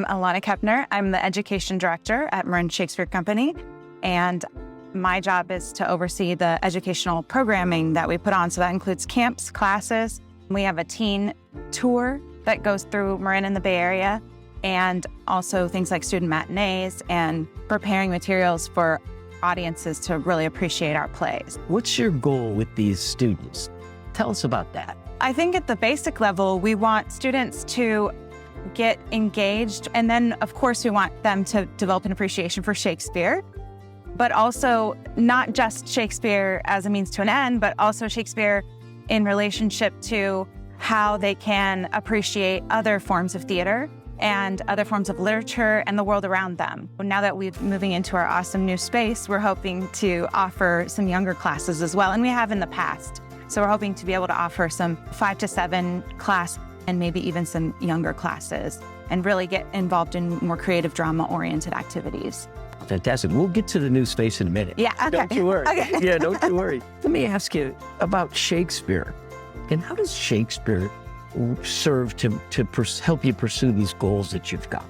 Alana Kepner. I'm the education director at Marin Shakespeare Company, and my job is to oversee the educational programming that we put on. So that includes camps, classes. We have a teen tour that goes through Marin and the Bay Area, and also things like student matinees and preparing materials for audiences to really appreciate our plays. What's your goal with these students? Tell us about that. I think at the basic level, we want students to get engaged, and then of course we want them to develop an appreciation for Shakespeare, but also not just Shakespeare as a means to an end, but also Shakespeare in relationship to how they can appreciate other forms of theater and other forms of literature and the world around them. Now that we're moving into our awesome new space, we're hoping to offer some younger classes as well, and we have in the past. So we're hoping to be able to offer some 5 to 7 class and maybe even some younger classes and really get involved in more creative drama-oriented activities. Fantastic. We'll get to the new space in a minute. Yeah, okay. Don't you worry. Okay. Yeah, don't you worry. Let me ask you about Shakespeare. And how does Shakespeare serve to help you pursue these goals that you've got?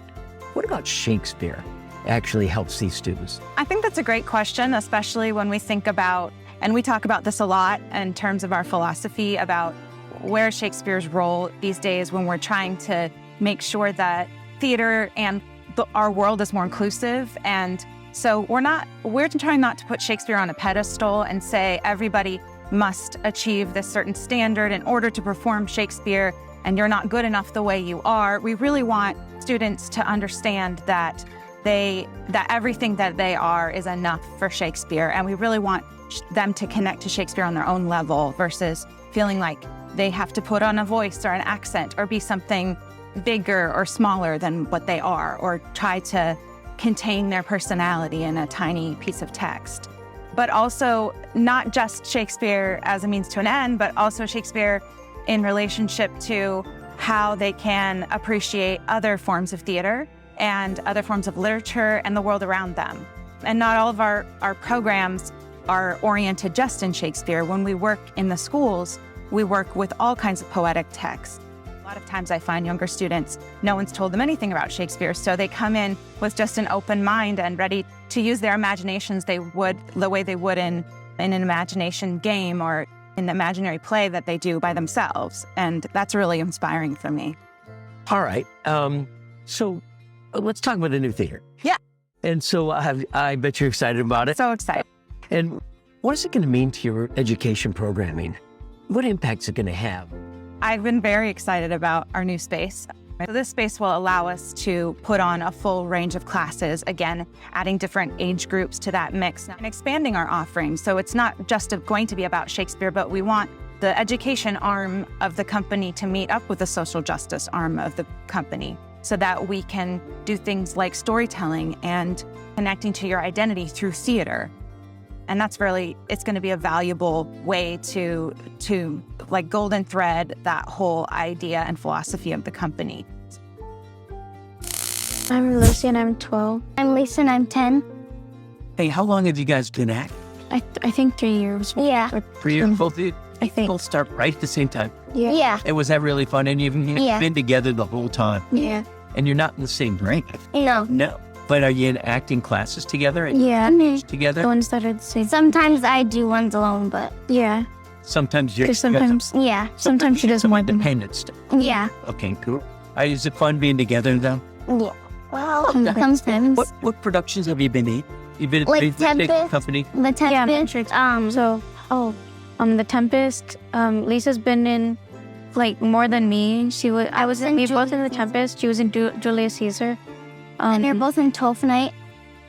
What about Shakespeare actually helps these students? I think that's a great question, especially when we think about, and we talk about this a lot in terms of our philosophy about where Shakespeare's role these days when we're trying to make sure that theater and our world is more inclusive. And so we're trying not to put Shakespeare on a pedestal and say everybody must achieve this certain standard in order to perform Shakespeare, and you're not good enough the way you are. We really want students to understand that everything that they are is enough for Shakespeare, and we really want them to connect to Shakespeare on their own level versus feeling like they have to put on a voice or an accent or be something bigger or smaller than what they are, or try to contain their personality in a tiny piece of text. But also not just Shakespeare as a means to an end, but also Shakespeare in relationship to how they can appreciate other forms of theater and other forms of literature and the world around them. And not all of our programs are oriented just in Shakespeare. When we work in the schools, we work with all kinds of poetic texts. A lot of times I find younger students, no one's told them anything about Shakespeare, so they come in with just an open mind and ready to use their imaginations the way they would in an imagination game or in the imaginary play that they do by themselves. And that's really inspiring for me. All right. So let's talk about the new theater. Yeah. And so I bet you're excited about it. So excited. And what is it going to mean to your education programming? What impact is it going to have? I've been very excited about our new space. So this space will allow us to put on a full range of classes, again, adding different age groups to that mix and expanding our offerings. So it's not just going to be about Shakespeare, but we want the education arm of the company to meet up with the social justice arm of the company so that we can do things like storytelling and connecting to your identity through theater. And that's really, it's going to be a valuable way to like golden thread that whole idea and philosophy of the company. I'm Lucy and I'm 12. I'm Lisa and I'm 10. Hey, how long have you guys been at? I think 3 years. Yeah. 3 years? Both of you? I think. Both start right at the same time. Yeah. Yeah. And was that really fun? And you've Yeah. been together the whole time. Yeah. And you're not in the same grade. No. No. But are you in acting classes together? And Yeah. together? The ones that are the same. Sometimes I do ones alone, but Yeah. Sometimes you're... Because sometimes, yeah. sometimes she doesn't want them. independent stuff. Yeah. Okay, cool. Is it fun being together though? Yeah. Well, Sometimes. sometimes. What productions have you been in? You've been Like at the Tempest. company? The Tempest. The Tempest. Lisa's been in like more than me. I was in. We were both in the Tempest. She was in Julius Caesar. And they're both in Twelfth Night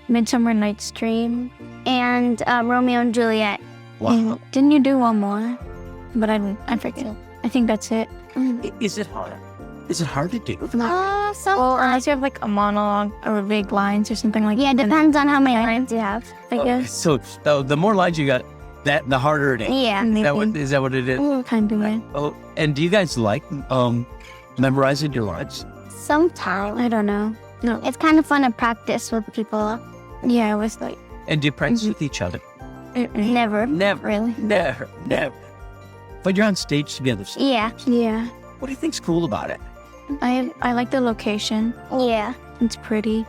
Midsummer Night's Dream. and Romeo and Juliet. Wow. And didn't you do one more? But I forget. I think that's it. Is it hard? Is it hard to do? Well, unless you have like a monologue or big lines or something like Yeah, that. depends on how many lines you have. I guess. So the more lines you got, the harder it is. Yeah. Is that what it is? Kind of way. Oh, and do you guys like memorizing your lines? Sometimes. I don't know. No. It's kind of fun to practice with people. Yeah, it was like And do you practice with each other? Never. Never. Really? Never. But you're on stage together. So Yeah. yeah. what do you think's cool about it? I like the location. Yeah. It's pretty.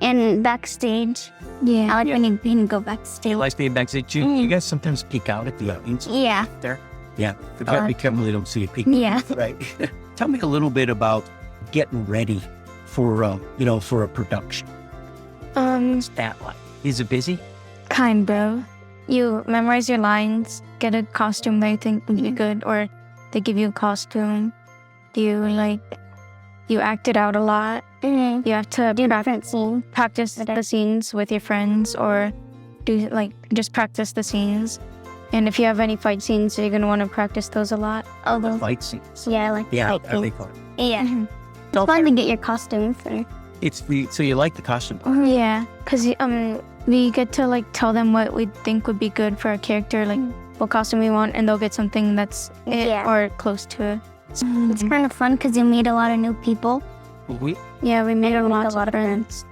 And backstage. Yeah. I like when you go backstage. Like being backstage. You guys sometimes peek out at the audience Yeah. there. Yeah. You gotta be careful they don't see you peek. Yeah. Right. Tell me a little bit about getting ready for for a production. What's that like? Is it busy? Kind of. You memorize your lines, get a costume that you think would be good, or they give you a costume. You act it out a lot. Mm-hmm. You have to Do different scenes. practice the scenes with your friends, or just practice the scenes. And if you have any fight scenes, you're gonna want to practice those a lot. Oh, The those. fight scenes. Yeah, I like Yeah, fight that'd be scenes. fun. Yeah. It's fun to get your costume for. So you like the costume? Yeah, because we get to tell them what we think would be good for our character, what costume we want, and they'll get something that's it Yeah. or close to it. It's kind of fun because you meet a lot of new people. We Yeah, we made a lot of of friends.